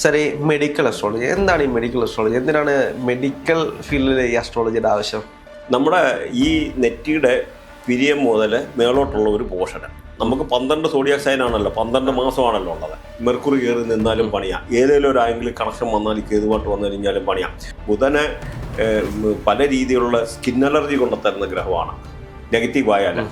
Sir ഈ medical astrology എന്താണ് ഈ മെഡിക്കൽ അസ്ട്രോളജി? എന്തിനാണ് മെഡിക്കൽ ഫീൽഡിൽ ഈ അസ്ട്രോളജിയുടെ ആവശ്യം? നമ്മുടെ ഈ നെറ്റിയുടെ പിരിയം മുതൽ മേളോട്ടുള്ള ഒരു പോർഷന് നമുക്ക് 12 സോഡിയാക് സൈൻ ആണല്ലോ, 12 മാസമാണല്ലോ ഉള്ളത്. മെർക്കുറി കയറി നിന്നാലും പണിയാം, ഏതെങ്കിലും ഒരു ആംഗിൾ കണക്ഷൻ വന്നാൽ കേതുമായിട്ട് വന്നു കഴിഞ്ഞാലും പണിയാം. ബുധന് പല രീതിയിലുള്ള സ്കിൻ അലർജി കൊണ്ടുതരുന്ന ഗ്രഹമാണ്. നെഗറ്റീവ് ആയാലും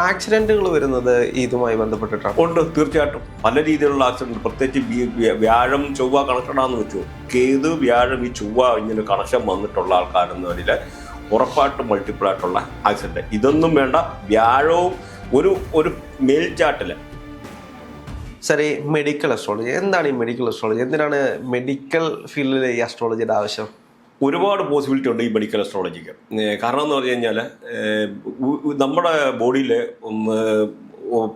ആക്സിഡന്റുകൾ വരുന്നത് ഇതുമായി ബന്ധപ്പെട്ടിട്ടാണ്. ഉണ്ട്, തീർച്ചയായിട്ടും പല രീതിയിലുള്ള ആക്സിഡന്റ്. പ്രത്യേകിച്ച് വ്യാഴം ചൊവ്വ കണക്ഷനാണെന്ന് വെച്ചു, കേതു വ്യാഴം ഈ ചൊവ്വ ഇങ്ങനെ കണക്ഷൻ വന്നിട്ടുള്ള ആൾക്കാരെന്നതിൽ ഉറപ്പായിട്ടും മൾട്ടിപ്പിൾ ആയിട്ടുള്ള ആക്സിഡന്റ്. ഇതൊന്നും വേണ്ട, വ്യാഴവും ഒരു മേൽചാട്ടില്. സാർ ഈ മെഡിക്കൽ അസ്ട്രോളജി എന്താണ് ഈ മെഡിക്കൽ അസ്ട്രോളജി? എന്തിനാണ് മെഡിക്കൽ ഫീൽഡിൽ ഈ അസ്ട്രോളജിയുടെ ആവശ്യം? ഒരുപാട് പോസിബിലിറ്റി ഉണ്ട് ഈ മെഡിക്കൽ അസ്ട്രോളജിക്ക്. കാരണം എന്ന് പറഞ്ഞു കഴിഞ്ഞാൽ നമ്മുടെ ബോഡിയിൽ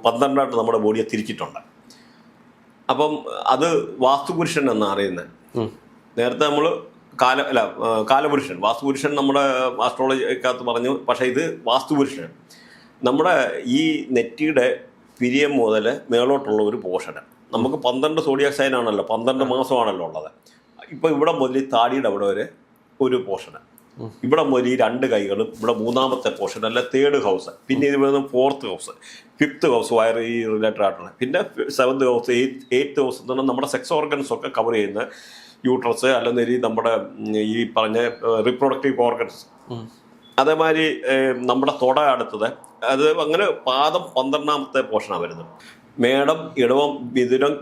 12 നമ്മുടെ ബോഡിയെ തിരിച്ചിട്ടുണ്ട്. അപ്പം അത് വാസ്തുപുരുഷൻ എന്നാണ് അറിയുന്നത്. നേരത്തെ നമ്മൾ കാലപുരുഷൻ, വാസ്തുപുരുഷൻ നമ്മുടെ അസ്ട്രോളജിക്കകത്ത് പറഞ്ഞു. പക്ഷേ ഇത് വാസ്തുപുരുഷൻ. നമ്മുടെ ഈ നെറ്റിയുടെ പിരിയം മുതൽ മേളോട്ടുള്ള ഒരു പോർഷന് നമുക്ക് 12 സോഡിയാക് സൈൻ ആണല്ലോ, 12 മാസമാണല്ലോ ഉള്ളത്. ഇപ്പോൾ ഇവിടെ മുതൽ താടിയുടെ അവിടെ വരെ ഒരു പോർഷന്, ഇവിടെ മുതൽ ഈ 2 കൈകളും, ഇവിടെ 3ാമത്തെ പോർഷൻ അല്ല 3rd ഹൗസ്, പിന്നെ ഇത് വരുന്ന 4th house, 5th house wire ഈ റിലേറ്റഡ് ആയിട്ടുള്ള, പിന്നെ 7th ഹൗസ്, 8th ഹൗസ് എന്ന് പറഞ്ഞാൽ നമ്മുടെ സെക്സ് ഓർഗൻസ് ഒക്കെ കവർ ചെയ്യുന്ന യൂട്രസ്, അല്ലെങ്കിൽ നമ്മുടെ ഈ പറഞ്ഞ റീപ്രൊഡക്റ്റീവ് ഓർഗൻസ്. അതേമാതിരി നമ്മുടെ തൊട അടുത്തത്, അത് അങ്ങനെ പാദം 12ാമത്തെ പോർഷനാണ് വരുന്നത്. മേടം, ഇടവം, മിഥുനം,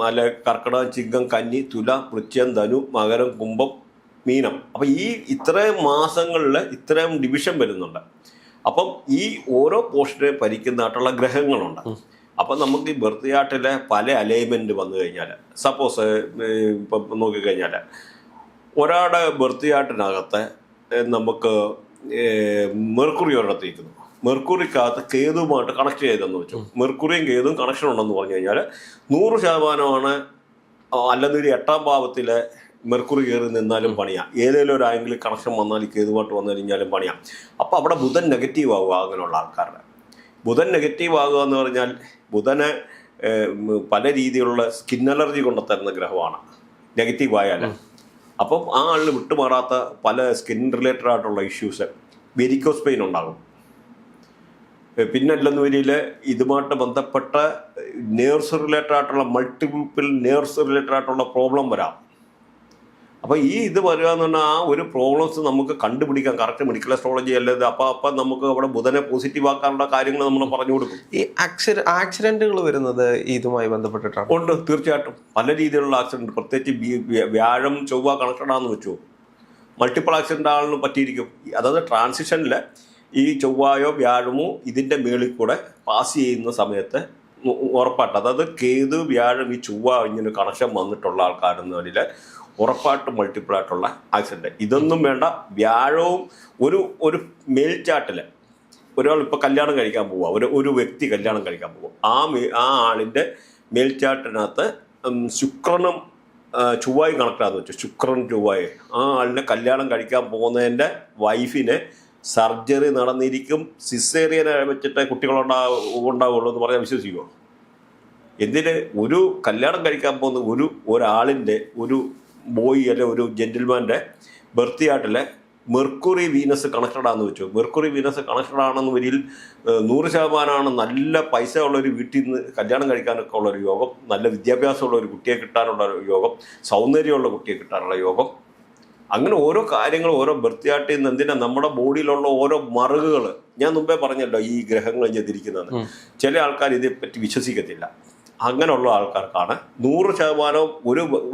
അല്ലെ കർക്കിടകം, ചിങ്ങം, കന്നി, തുല, വൃശ്ചികം, ധനു, മകരം, കുംഭം, മീനം. അപ്പം ഈ ഇത്രയും മാസങ്ങളിൽ ഇത്രയും ഡിവിഷൻ വരുന്നുണ്ട്. അപ്പം ഈ ഓരോ പോർഷനെ ഭരിക്കുന്നതായിട്ടുള്ള ഗ്രഹങ്ങളുണ്ട്. അപ്പം നമുക്ക് ഈ ബർത്ത് ചാർട്ടിലെ പല അലൈൻമെൻറ്റ് വന്നു കഴിഞ്ഞാൽ, സപ്പോസ് ഇപ്പം നോക്കിക്കഴിഞ്ഞാൽ ഒരാളുടെ ബർത്ത് ചാർട്ടിനകത്ത് നമുക്ക് മെർക്കുറി ഒരിടത്തിരിക്കുന്നു, മെർക്കുറിക്കകത്ത് കേതുവുമായിട്ട് കണക്ട് ചെയ്തെന്ന് വെച്ചു. മെർക്കുറിയും കേതുവും കണക്ഷൻ ഉണ്ടെന്ന് പറഞ്ഞു കഴിഞ്ഞാൽ 100% അല്ലെന്നൊരു 8ാം ഭാവത്തിലെ മെർക്കുറി കയറി നിന്നാലും പണിയാം, ഏതെങ്കിലും ഒരു ആംഗിൾ കണക്ഷൻ വന്നാൽ കേതുമായിട്ട് വന്നു കഴിഞ്ഞാലും പണിയാം. അപ്പോൾ അവിടെ ബുധൻ നെഗറ്റീവ് ആവുക. അങ്ങനെയുള്ള ആൾക്കാരുടെ ബുധൻ നെഗറ്റീവ് ആകുക എന്ന് പറഞ്ഞാൽ ബുധന് പല രീതിയിലുള്ള സ്കിൻ അലർജി കൊണ്ടുതരുന്ന ഗ്രഹമാണ് നെഗറ്റീവ് ആയാലും. അപ്പം ആ ആളിന് വിട്ടുമാറാത്ത പല സ്കിൻ റിലേറ്റഡ് ആയിട്ടുള്ള ഇഷ്യൂസ്, വെരിക്കോസ് പെയിൻ ഉണ്ടാകും. പിന്നെ അല്ലെന്ന് വരിയിൽ ഇതുമായിട്ട് ബന്ധപ്പെട്ട നേഴ്സ് റിലേറ്റഡ് ആയിട്ടുള്ള മൾട്ടിപ്പിൾ നേഴ്സ് റിലേറ്റഡ് ആയിട്ടുള്ള പ്രോബ്ലം വരാം. അപ്പോൾ ഈ ഇത് വരിക എന്ന് പറഞ്ഞാൽ ആ ഒരു പ്രോബ്ലംസ് നമുക്ക് കണ്ടുപിടിക്കാം കറക്റ്റ് മെഡിക്കൽ അസ്ട്രോളജി അല്ലത്. അപ്പം നമുക്ക് അവിടെ ബുധനെ പോസിറ്റീവ് ആക്കാനുള്ള കാര്യങ്ങൾ നമ്മൾ പറഞ്ഞു കൊടുക്കും. ഈ ആക്സിഡന്റുകൾ വരുന്നത് ഇതുമായി ബന്ധപ്പെട്ടിട്ടാണ്. ഉണ്ട്, തീർച്ചയായിട്ടും പല രീതിയിലുള്ള ആക്സിഡന്റ്. പ്രത്യേകിച്ച് വ്യാഴം ചൊവ്വ കണക്ഷനാണെന്ന് വെച്ചു, മൾട്ടിപ്പിൾ ആക്സിഡന്റ് ആളിന് പറ്റിയിരിക്കും. അതായത് ട്രാൻസിഷനിൽ ഈ ചൊവ്വായോ വ്യാഴമോ ഇതിൻ്റെ മേളിൽ കൂടെ പാസ് ചെയ്യുന്ന സമയത്ത് ഉറപ്പായിട്ട്, അതായത് കേതു വ്യാഴം ഈ ചൊവ്വ ഇങ്ങനെ കണക്ഷൻ വന്നിട്ടുള്ള ആൾക്കാരെന്നതിൽ ഉറപ്പായിട്ടും മൾട്ടിപ്പിൾ ആയിട്ടുള്ള ആക്സിഡന്റ്. ഇതൊന്നും വേണ്ട, വ്യാഴവും ഒരു മേൽചാട്ടിൽ ഒരാൾ ഇപ്പോൾ കല്യാണം കഴിക്കാൻ പോവുക, ഒരു വ്യക്തി കല്യാണം കഴിക്കാൻ പോവുക, ആ ആളിൻ്റെ മേൽചാട്ടിനകത്ത് ശുക്രനും ചൊവ്വായും കണക്റ്റാന്ന് വെച്ചു, ശുക്രൻ ചൊവ്വായി ആ ആളിനെ കല്യാണം കഴിക്കാൻ പോകുന്നതിൻ്റെ വൈഫിന് സർജറി നടന്നിരിക്കും, സിസേറിയനെ വെച്ചിട്ട് കുട്ടികളുണ്ടാവുള്ളൂ എന്ന് പറഞ്ഞാൽ വിശ്വസിക്കുമോ? എന്തിന്? ഒരു കല്യാണം കഴിക്കാൻ പോകുന്ന ഒരാളിൻ്റെ ഒരു ബോയ് അല്ലെ ഒരു ജെന്റിൽമാൻ്റെ ബർത്ത് ചാർട്ടിലെ മെർക്കുറി വീനസ് കണക്റ്റഡ് ആണെന്ന് വെച്ചു. മെർക്കുറി വീനസ് കണക്റ്റഡ് ആണെന്ന് വരിയിൽ 100% നല്ല പൈസ ഉള്ളൊരു വീട്ടിൽ നിന്ന് കല്യാണം കഴിക്കാനൊക്കെ ഉള്ളൊരു യോഗം, നല്ല വിദ്യാഭ്യാസമുള്ള ഒരു കുട്ടിയെ കിട്ടാനുള്ള ഒരു യോഗം, സൗന്ദര്യമുള്ള കുട്ടിയെ കിട്ടാനുള്ള യോഗം. അങ്ങനെ ഓരോ കാര്യങ്ങൾ ഓരോ ബർത്ത് ചാർട്ടിൽ നിന്ന് എന്തിനാ നമ്മുടെ ബോഡിയിലുള്ള ഓരോ മറുകുകൾ. ഞാൻ മുമ്പേ പറഞ്ഞല്ലോ ഈ ഗ്രഹങ്ങൾ തിരിക്കുന്നത്. ചില ആൾക്കാർ ഇതേപ്പറ്റി വിശ്വസിക്കത്തില്ല. അങ്ങനെയുള്ള ആൾക്കാർക്കാണ് 100%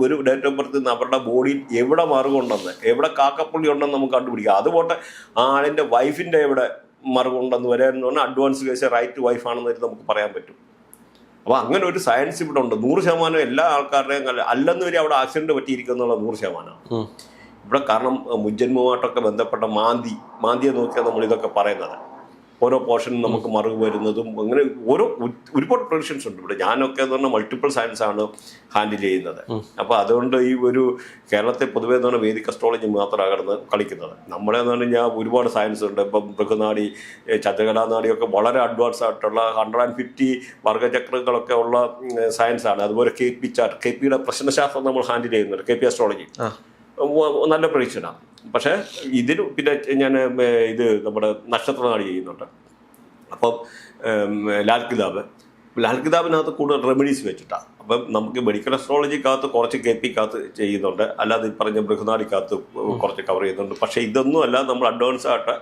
ഒരു ഡേറ്റ് ഓഫ് ബർത്ത് നിന്ന് അവരുടെ ബോഡിയിൽ എവിടെ മറുകുണ്ടെന്ന്, എവിടെ കാക്കപ്പുള്ളി ഉണ്ടെന്ന് നമുക്ക് കണ്ടുപിടിക്കാം. അതുപോലെ ആളിൻ്റെ വൈഫിൻ്റെ എവിടെ മറുകുണ്ടെന്ന് വരെ എന്ന് പറഞ്ഞാൽ അഡ്വാൻസ് കേസ് റൈറ്റ് വൈഫാണെന്ന് നമുക്ക് പറയാൻ പറ്റും. അപ്പോൾ അങ്ങനെ ഒരു സയൻസ് ഇവിടെ ഉണ്ട്. 100% എല്ലാ ആൾക്കാരുടെയും അല്ലെന്ന് വരെ അവിടെ ആക്സിഡന്റ് പറ്റിയിരിക്കുന്നുള്ള 100%. ഇവിടെ കാരണം മുജ്ജന്മമായിട്ടൊക്കെ ബന്ധപ്പെട്ട മാന്തിയെ നോക്കിയാൽ നമ്മൾ ഇതൊക്കെ പറയുന്നത്. ഓരോ പോർഷനും നമുക്ക് മറിവ് വരുന്നതും അങ്ങനെ ഒരുപാട് പ്രൊഡിക്ഷൻസ് ഉണ്ട് ഇവിടെ. ഞാനൊക്കെ എന്ന് പറഞ്ഞാൽ മൾട്ടിപ്പിൾ സയൻസ് ആണ് ഹാൻഡിൽ ചെയ്യുന്നത്. അപ്പോൾ അതുകൊണ്ട് ഈ ഒരു കേരളത്തെ പൊതുവേ എന്ന് പറഞ്ഞാൽ വേദിക് അസ്ട്രോളജി മാത്രമാണ് കളിക്കുന്നത്. നമ്മളെ എന്ന് പറഞ്ഞു കഴിഞ്ഞാൽ ഒരുപാട് സയൻസ് ഉണ്ട്. ഇപ്പം മൃഗനാടി, ചന്ദ്രകലാനാടിയൊക്കെ വളരെ അഡ്വാൻസ് ആയിട്ടുള്ള 150 വർഗ്ഗചക്രങ്ങളൊക്കെ ഉള്ള സയൻസാണ്. അതുപോലെ KP ചാർട്ട്, KPയുടെ പ്രശ്നശാസ്ത്രം നമ്മൾ ഹാൻഡിൽ ചെയ്യുന്നുണ്ട്. KP അസ്ട്രോളജി നല്ല പ്രൊഡിക്ഷനാണ്. പക്ഷേ ഇതിന് പിന്നെ ഞാൻ ഇത് നമ്മുടെ നക്ഷത്രനാടി ചെയ്യുന്നുണ്ട്. അപ്പം ലാൽ കിതാബിനകത്ത് കൂടുതൽ റെമഡീസ് വെച്ചിട്ടാണ്. അപ്പം നമുക്ക് മെഡിക്കൽ അസ്ട്രോളജിക്കകത്ത് കുറച്ച് KPക്കകത്ത് ചെയ്യുന്നുണ്ട്, അല്ലാതെ ഈ പറഞ്ഞ ബൃഹനാടിക്കകത്ത് കുറച്ച് കവർ ചെയ്യുന്നുണ്ട്. പക്ഷേ ഇതൊന്നും അല്ല, നമ്മൾ അഡ്വാൻസ് ആയിട്ട്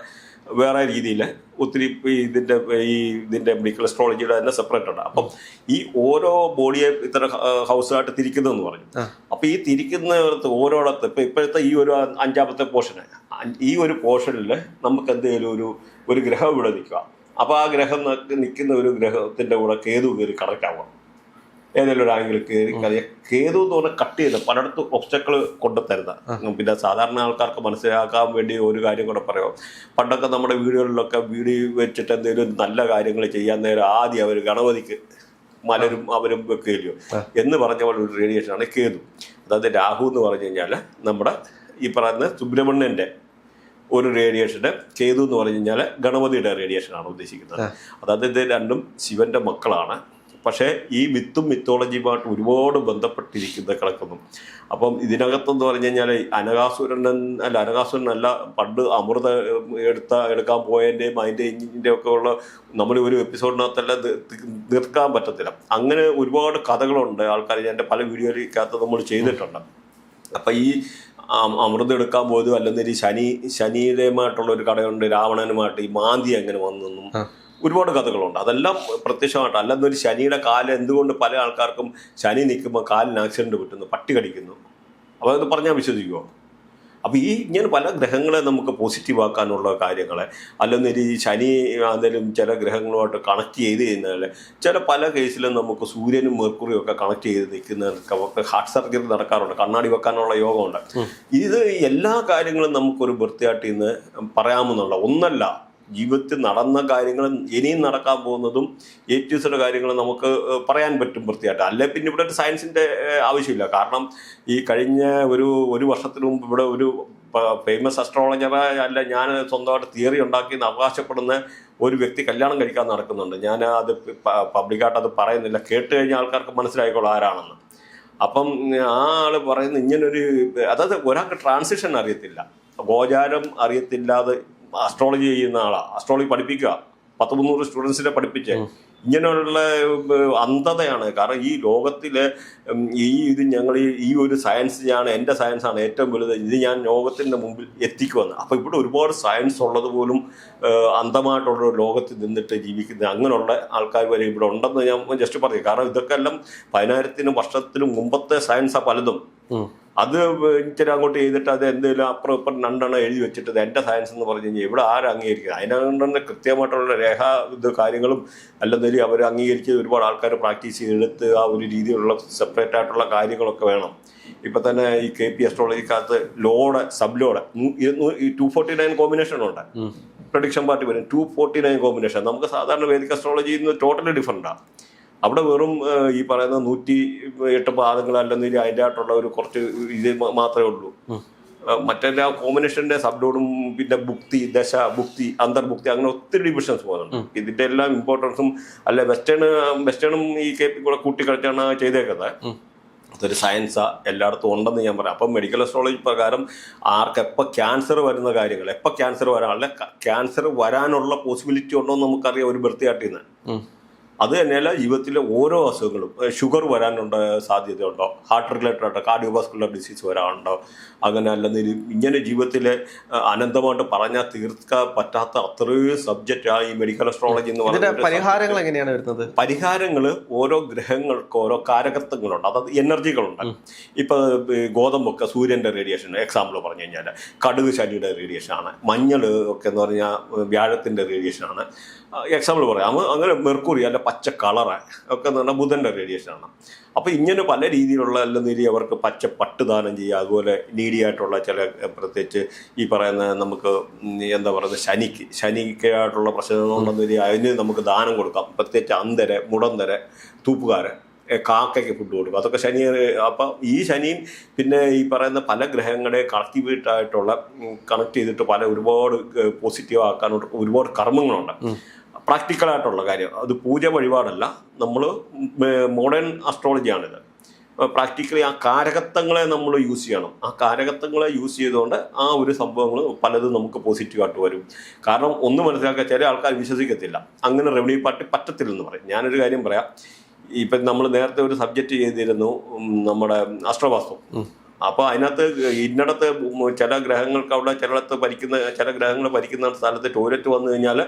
വേറെ രീതിയിൽ ഒത്തിരി ഇതിൻ്റെ മെഡിക്കൽ അസ്ട്രോളജിയുടെ തന്നെ സെപ്പറേറ്റ് ഉണ്ട്. അപ്പം ഈ ഓരോ ബോഡിയെ ഇത്ര ഹൗസായിട്ട് തിരിക്കുന്നതെന്ന് പറഞ്ഞു. അപ്പം ഈ തിരിക്കുന്നിടത്ത് ഓരോടത്ത് ഇപ്പോഴത്തെ ഈ ഒരു 5ാമത്തെ പോർഷന്, ഈ ഒരു പോർഷനിൽ നമുക്ക് എന്തെങ്കിലും ഒരു ഗ്രഹം ഇവിടെ നിൽക്കുക. അപ്പോൾ ആ ഗ്രഹം നിൽക്കുന്ന ഒരു ഗ്രഹത്തിൻ്റെ കൂടെ കേതു കയറി കണക്ട് ആവാം. ഏതെങ്കിലും ഒരു ആംഗിൾ കയറി കേതു എന്ന് പറഞ്ഞാൽ കട്ട് ചെയ്ത് പലയിടത്തും ഒബ്സ്റ്റക്കിൾ കൊണ്ടുതരുന്ന. പിന്നെ സാധാരണ ആൾക്കാർക്ക് മനസ്സിലാക്കാൻ വേണ്ടി ഒരു കാര്യം കൂടെ പറയാം. പണ്ടൊക്കെ നമ്മുടെ വീടുകളിലൊക്കെ വീട് വെച്ചിട്ട് എന്തെങ്കിലും നല്ല കാര്യങ്ങൾ ചെയ്യാൻ നേരം ആദ്യം അവർ ഗണപതിക്ക് മലരും അവരും വെക്കുകയില്ലയോ എന്ന് പറഞ്ഞ പോലെ ഒരു റേഡിയേഷനാണ് കേതു. അതായത് രാഹു എന്ന് പറഞ്ഞു കഴിഞ്ഞാൽ നമ്മുടെ ഈ പറയുന്ന സുബ്രഹ്മണ്യൻ്റെ ഒരു റേഡിയേഷന്, കേതു എന്ന് പറഞ്ഞു കഴിഞ്ഞാൽ ഗണപതിയുടെ റേഡിയേഷനാണ് ഉദ്ദേശിക്കുന്നത്. അതായത് ഇത് രണ്ടും ശിവന്റെ മക്കളാണ്. പക്ഷേ ഈ മിത്തോളജിയുമായിട്ട് ഒരുപാട് ബന്ധപ്പെട്ടിരിക്കുന്നത് കിടക്കുന്നു. അപ്പം ഇതിനകത്തെന്ന് പറഞ്ഞു കഴിഞ്ഞാൽ അനകാസുരനല്ല പണ്ട് അമൃത എടുക്കാൻ പോയതിൻ്റെയും അതിൻ്റെ ഒക്കെ ഉള്ള നമ്മൾ ഒരു എപ്പിസോഡിനകത്തെല്ലാം തീർക്കാൻ പറ്റത്തില്ല. അങ്ങനെ ഒരുപാട് കഥകളുണ്ട്. ആൾക്കാർ എൻ്റെ പല വീഡിയോയിലകത്ത് നമ്മൾ ചെയ്തിട്ടുണ്ട്. അപ്പം ഈ അമൃതം എടുക്കാൻ പോയതും അല്ലെന്നൊരു ശനിയുമായിട്ടുള്ള ഒരു കഥയുണ്ട്. രാവണനുമായിട്ട് ഈ മാന്തി എങ്ങനെ വന്നെന്നും ഒരുപാട് കഥകളുണ്ട്. അതെല്ലാം പ്രത്യക്ഷമായിട്ട്. അല്ലെന്നൊരു ശനിയുടെ കാല് എന്തുകൊണ്ട് പല ആൾക്കാർക്കും ശനി നിൽക്കുമ്പോൾ കാലിന് ആക്സിഡന്റ് പറ്റുന്നു, പട്ടി കടിക്കുന്നു. അപ്പോൾ അത് പറഞ്ഞാൽ വിശ്വസിക്കുമോ? അപ്പോൾ ഇങ്ങനെ പല ഗ്രഹങ്ങളെ നമുക്ക് പോസിറ്റീവ് ആക്കാനുള്ള കാര്യങ്ങളെ, അല്ലെന്നൊരു ശനി എന്തെങ്കിലും ചില ഗ്രഹങ്ങളുമായിട്ട് കണക്ട് ചെയ്ത് കഴിഞ്ഞാൽ ചില പല കേസിലും നമുക്ക് സൂര്യനും മെർക്കുറിയും ഒക്കെ കണക്ട് ചെയ്ത് നിൽക്കുന്നവർക്ക് ഹാർട്ട് സർജറി നടക്കാറുണ്ട്, കണ്ണാടി വെക്കാനുള്ള യോഗമുണ്ട്. ഇത് എല്ലാ കാര്യങ്ങളും നമുക്കൊരു വൃത്തിയായിട്ട് ഇന്ന് പറയാമെന്നുള്ള ഒന്നല്ല. ജീവിതത്തിൽ നടന്ന കാര്യങ്ങളും ഇനിയും നടക്കാൻ പോകുന്നതും ഏറ്റവും കാര്യങ്ങൾ നമുക്ക് പറയാൻ പറ്റും വൃത്തിയായിട്ട്. അല്ലെ പിന്നെ ഇവിടെ ഒരു സയൻസിൻ്റെ ആവശ്യമില്ല. കാരണം ഈ കഴിഞ്ഞ ഒരു വർഷത്തിന് മുമ്പ് ഇവിടെ ഒരു ഫേമസ് അസ്ട്രോളജറെ അല്ല ഞാൻ സ്വന്തമായിട്ട് തിയറി ഉണ്ടാക്കിയെന്ന് അവകാശപ്പെടുന്ന ഒരു വ്യക്തി കല്യാണം കഴിക്കാൻ നടക്കുന്നുണ്ട്. ഞാൻ അത് പബ്ലിക്കായിട്ട് അത് പറയുന്നില്ല, കേട്ട് കഴിഞ്ഞ ആൾക്കാർക്ക് മനസ്സിലായിക്കോളൂ ആരാണെന്ന്. അപ്പം ആ ആള് പറയുന്നത് ഇങ്ങനൊരു, അതായത് ഒരാൾക്ക് ട്രാൻസിഷൻ അറിയത്തില്ല, ഗോചാരം അറിയത്തില്ലാതെ അസ്ട്രോളജി ചെയ്യുന്ന ആളാണ്. അസ്ട്രോളജി പഠിപ്പിക്കുക 100-300 സ്റ്റുഡൻസിനെ പഠിപ്പിച്ച് ഇങ്ങനെയുള്ള അന്ധതയാണ്. കാരണം ഈ ലോകത്തിലെ ഇത് ഞങ്ങൾ ഈ ഒരു സയൻസ് എൻ്റെ സയൻസാണ് ഏറ്റവും വലുത്, ഇത് ഞാൻ ലോകത്തിൻ്റെ മുമ്പിൽ എത്തിക്കുമെന്ന്. അപ്പോൾ ഇവിടെ ഒരുപാട് സയൻസ് ഉള്ളത് പോലും അന്ധമായിട്ടുള്ള ലോകത്തിൽ നിന്നിട്ട് ജീവിക്കുന്ന അങ്ങനെയുള്ള ആൾക്കാർ വരെ ഇവിടെ ഉണ്ടെന്ന് ഞാൻ ജസ്റ്റ് പറഞ്ഞു. കാരണം ഇതൊക്കെ എല്ലാം 10,000 വർഷത്തിനും മുമ്പത്തെ സയൻസാണ് പലതും. അത് ഇച്ചിരി അങ്ങോട്ട് ചെയ്തിട്ട് അത് എന്തെങ്കിലും അപ്പുറം ഇപ്പം 2 എഴുതി വെച്ചിട്ട് എൻ്റെ സയൻസ് എന്ന് പറഞ്ഞു കഴിഞ്ഞാൽ ഇവിടെ ആരും അംഗീകരിക്കുക. അതിനകത്ത് തന്നെ കൃത്യമായിട്ടുള്ള കാര്യങ്ങളും അല്ലെന്നേലും അവർ അംഗീകരിച്ച് ഒരുപാട് ആൾക്കാർ പ്രാക്ടീസ് ചെയ്തെടുത്ത് ആ ഒരു രീതിയിലുള്ള സെപ്പറേറ്റ് ആയിട്ടുള്ള കാര്യങ്ങളൊക്കെ വേണം. ഇപ്പം തന്നെ ഈ KP അസ്ട്രോളജിക്കകത്ത് സബ് ലോഡ് 249 കോമ്പിനേഷൻ ഉണ്ട്. പ്രഡിക്ഷൻ പാർട്ടി വരും 249 കോമ്പിനേഷൻ. നമുക്ക് സാധാരണ വേദിക് അസ്ട്രോളജിയിൽ നിന്ന് ടോട്ടലി ഡിഫറൻറ്റാണ്. അവിടെ വെറും ഈ പറയുന്ന 108 പാദങ്ങൾ അല്ലെന്നൊരു അതിൻ്റെ ആയിട്ടുള്ള ഒരു കുറച്ച് ഇത് മാത്രമേ ഉള്ളൂ. മറ്റെല്ലാ കോമ്പിനേഷൻ്റെ സബ്ലോഡും പിന്നെ ഭുക്തി, ദശ, ഭുക്തി, അന്തർഭുക്തി, അങ്ങനെ ഒത്തിരി ഡിവിഷൻസ് പോകുന്നുണ്ട്. ഇതിൻ്റെ എല്ലാം ഇമ്പോർട്ടൻസും അല്ലെ വെസ്റ്റേണും ഈ KP കൂടെ കൂട്ടിക്കളിച്ചാണ് ചെയ്തേക്കുന്നത്. അതൊരു സയൻസാ എല്ലായിടത്തും ഉണ്ടെന്ന് ഞാൻ പറയാം. അപ്പം മെഡിക്കൽ അസ്ട്രോളജി പ്രകാരം ആർക്ക് എപ്പോൾ ക്യാൻസർ വരുന്ന കാര്യങ്ങൾ, എപ്പോൾ ക്യാൻസർ വരാനുള്ള ക്യാൻസർ വരാനുള്ള പോസിബിലിറ്റി ഉണ്ടോ എന്ന് നമുക്കറിയാം ഒരു ബർത്ത്. അത് തന്നെയല്ല ജീവിതത്തിലെ ഓരോ അസുഖങ്ങളും, ഷുഗർ വരാനുള്ള സാധ്യതയുണ്ടോ, ഹാർട്ട് റിലേറ്റഡ് ആയിട്ട് കാർഡിയോവാസ്കുലർ ഡിസീസ് വരാനുണ്ടോ, അങ്ങനെ അല്ലെന്നൊരു ഇങ്ങനെ ജീവിതത്തിലെ അനന്തമായിട്ട് പറഞ്ഞാൽ തീർക്കാൻ പറ്റാത്ത അത്രയും സബ്ജക്റ്റാണ് ഈ മെഡിക്കൽ അസ്ട്രോളജി എന്ന് പറയുന്നത്. പരിഹാരങ്ങൾ എങ്ങനെയാണ് വരുന്നത്? പരിഹാരങ്ങൾ ഓരോ ഗ്രഹങ്ങൾക്ക് ഓരോ കാരകത്വങ്ങളുണ്ട്, അതായത് എനർജികളുണ്ട്. ഇപ്പൊ ഗോതമ്പൊക്കെ സൂര്യന്റെ റേഡിയേഷൻ എക്സാമ്പിൾ പറഞ്ഞു കഴിഞ്ഞാൽ, കടുക് ശനിയുടെ റേഡിയേഷനാണ്, മഞ്ഞൾ ഒക്കെ എന്ന് പറഞ്ഞാൽ വ്യാഴത്തിന്റെ റേഡിയേഷനാണ്, എക്സാമ്പിൾ പറയാം, അങ്ങനെ മെർക്കുറി അല്ല പച്ച കളറ് ഒക്കെ എന്ന് പറഞ്ഞാൽ ബുധൻ്റെ റേഡിയേഷനാണ്. അപ്പോൾ ഇങ്ങനെ പല രീതിയിലുള്ള എല്ലാം നീതി അവർക്ക് പച്ച പട്ട് ദാനം ചെയ്യുക. അതുപോലെ നീഡിയായിട്ടുള്ള ചില പ്രത്യേകിച്ച് ഈ പറയുന്ന നമുക്ക് എന്താ പറയുന്നത് ശനിക്കായിട്ടുള്ള പ്രശ്നങ്ങളുണ്ടെന്ന് വരിക അതിന് നമുക്ക് ദാനം കൊടുക്കാം. പ്രത്യേകിച്ച് അന്തര മുടന്തര തൂപ്പുകാരൻ കാക്കയ്ക്ക് ഫുഡ് കൊടുക്കും. അതൊക്കെ ശനി. അപ്പം ഈ ശനിയും പിന്നെ ഈ പറയുന്ന പല ഗ്രഹങ്ങളെ കണക്റ്റീവായിട്ടുള്ള കണക്ട് ചെയ്തിട്ട് ഒരുപാട് പോസിറ്റീവ് ആക്കാനുള്ള ഒരുപാട് കർമ്മങ്ങളുണ്ട്. പ്രാക്ടിക്കലായിട്ടുള്ള കാര്യം, അത് പൂജ വഴിപാടല്ല, നമ്മൾ മോഡേൺ അസ്ട്രോളജിയാണിത്. പ്രാക്ടിക്കലി ആ കാരകത്വങ്ങളെ നമ്മൾ യൂസ് ചെയ്യണം. ആ കാരകത്വങ്ങളെ യൂസ് ചെയ്തുകൊണ്ട് ആ ഒരു സംഭവങ്ങൾ പലതും നമുക്ക് പോസിറ്റീവായിട്ട് വരും. കാരണം ഒന്ന് മനസ്സിലാക്കുക, ചില ആൾക്കാർ വിശ്വസിക്കത്തില്ല അങ്ങനെ റവന്യൂ പാർട്ടി പറ്റത്തില്ലെന്ന് പറയും. ഞാനൊരു കാര്യം പറയാം, ഇപ്പം നമ്മൾ നേരത്തെ ഒരു സബ്ജക്റ്റ് ചെയ്തിരുന്നു നമ്മുടെ അസ്ട്രോവാസ്തു. അപ്പോൾ അതിനകത്ത് ഇന്നടത്ത് ചില ഗ്രഹങ്ങൾക്ക് അവിടെ ചില ഗ്രഹങ്ങൾ ഭരിക്കുന്ന സ്ഥലത്ത് ടോയ്ലറ്റ് വന്നു കഴിഞ്ഞാൽ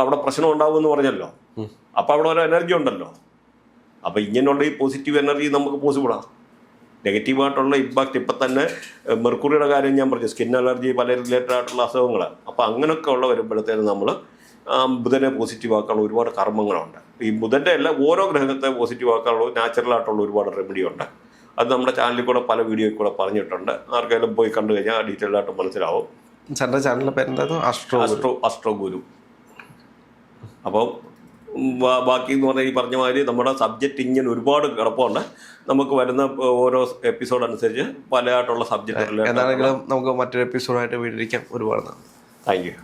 അവിടെ പ്രശ്നം ഉണ്ടാവുമെന്ന് പറഞ്ഞല്ലോ. അപ്പോൾ അവിടെ ഒരു എനർജി ഉണ്ടല്ലോ. അപ്പോൾ ഇങ്ങനെയുള്ള ഈ പോസിറ്റീവ് എനർജി നമുക്ക് പോസിബിളാണ്. നെഗറ്റീവായിട്ടുള്ള ഇമ്പാക്റ്റ് ഇപ്പം തന്നെ മെർക്കുറിയുടെ കാര്യം ഞാൻ പറഞ്ഞു, സ്കിൻ അലർജി, പല റിലേറ്റഡ് ആയിട്ടുള്ള അസുഖങ്ങൾ. അപ്പോൾ അങ്ങനെയൊക്കെ ഉള്ള വരുമ്പോഴത്തേനും നമ്മൾ ബുധനെ പോസിറ്റീവ് ആക്കാനുള്ള ഒരുപാട് കർമ്മങ്ങളുണ്ട്. ഈ ബുധൻ്റെ എല്ലാം ഓരോ ഗ്രഹത്തെ പോസിറ്റീവ് ആക്കാനുള്ള നാച്ചുറലായിട്ടുള്ള ഒരുപാട് റെമഡി ഉണ്ട്. അത് നമ്മുടെ ചാനലിൽ കൂടെ പല വീഡിയോയിൽ കൂടെ പറഞ്ഞിട്ടുണ്ട്. ആർക്കെങ്കിലും പോയി കണ്ടു കഴിഞ്ഞാൽ ഡീറ്റെയിൽ ആയിട്ട് മനസ്സിലാവും. സാറിൻ്റെ ചാനലിൻ്റെ പേരെന്തായിരുന്നു? അസ്ട്രോ ഗുരു. അപ്പം ബാക്കി എന്ന് പറഞ്ഞാൽ ഈ പറഞ്ഞ മാതിരി നമ്മുടെ സബ്ജക്റ്റ് ഇങ്ങനെ ഒരുപാട് കിടപ്പുണ്ട്. നമുക്ക് വരുന്ന ഓരോ എപ്പിസോഡ് അനുസരിച്ച് പലതായിട്ടുള്ള സബ്ജക്റ്റ് എന്താണെങ്കിലും നമുക്ക് മറ്റൊരു എപ്പിസോഡായിട്ട് വീട്ടിലിരിക്കാം. ഒരുപാട് താങ്ക് യു.